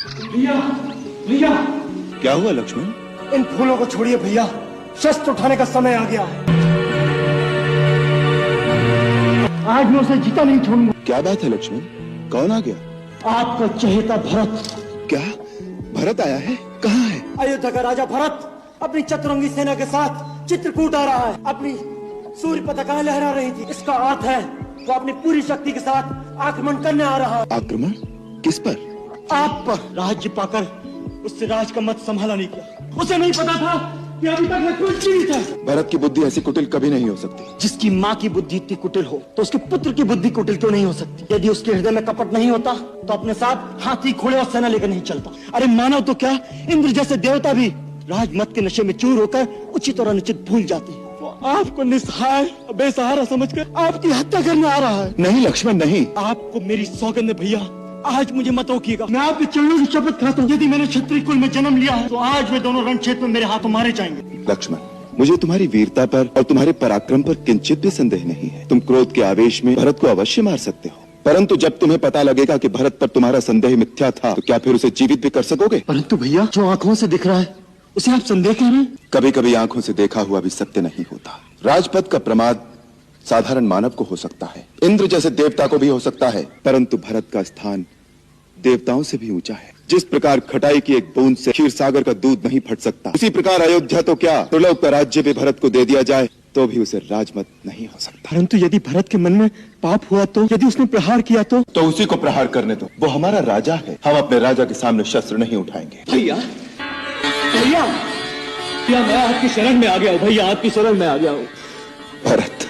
भैया भैया। क्या हुआ लक्ष्मण? इन फूलों को छोड़िए भैया, शस्त्र उठाने का समय आ गया है। आज मैं उसे जीता नहीं छोड़ूंगा। क्या बात है लक्ष्मण, कौन आ गया? आपका चहेता भरत। क्या भरत आया है? कहाँ है? अयोध्या का राजा भरत अपनी चतुरंगी सेना के साथ चित्रकूट आ रहा है। अपनी सूर्य पताकाएं लहरा रही थी। इसका अर्थ है वो अपनी पूरी शक्ति के साथ आक्रमण करने आ रहा है। आक्रमण? किस पर? आप पर। राज्य पाकर उससे राज का मत संभाला नहीं किया। उसे नहीं पता था कि अभी तक मैं कुछ जीवित है। भरत की बुद्धि ऐसी कुटिल कभी नहीं हो सकती। जिसकी माँ की बुद्धि इतनी कुटिल हो तो उसके पुत्र की बुद्धि कुटिल क्यों नहीं हो सकती? यदि उसके हृदय में कपट नहीं होता तो अपने साथ हाथी घोड़े और सेना लेकर नहीं चलता। अरे मानव तो क्या, इंद्र जैसे देवता भी राजमत के नशे में चूर होकर उचित और अनुचित भूल जाते हैं। वो आपको निस्सहाय बेसहारा समझकर आपकी हत्या करने आ रहा है। नहीं लक्ष्मण नहीं। आपको मेरी सौगंध है भैया, आज मुझे मत रोकिएगा। मैं आपके चरणों की शपथ खाता हूँ, यदि मैंने क्षत्रिय कुल में जन्म लिया है तो आज वे दोनों रण क्षेत्र में मेरे हाथों मारे जाएंगे। लक्ष्मण, मुझे तुम्हारी वीरता पर और तुम्हारे पराक्रम पर किंचित भी संदेह नहीं है। तुम क्रोध के आवेश में भरत को अवश्य मार सकते हो, परंतु जब तुम्हें पता लगेगा कि भरत पर तुम्हारा संदेह मिथ्या था तो क्या फिर उसे जीवित भी कर सकोगे? परंतु भैया, जो आंखों से दिख रहा है उसे आप संदेह कह रहे हैं। कभी कभी आंखों से देखा हुआ भी सत्य नहीं होता। राजपथ का प्रमाद साधारण मानव को हो सकता है, इंद्र जैसे देवता को भी हो सकता है, परंतु भरत का स्थान देवताओं से भी ऊंचा है। जिस प्रकार खटाई की एक बूंद से क्षीर सागर का दूध नहीं फट सकता, उसी प्रकार अयोध्या तो क्या त्रिलोक का राज्य भी भरत को दे दिया जाए तो भी उसे राजमत नहीं हो सकता। परंतु यदि भरत के मन में पाप हुआ तो, यदि उसने प्रहार किया तो उसी को प्रहार करने दो। वो हमारा राजा है, हम अपने राजा के सामने शस्त्र नहीं उठाएंगे। भैया भैया, क्या मैं आपकी शरण में आ गया हूँ? भैया आपकी शरण में आ गया हूँ। भरत,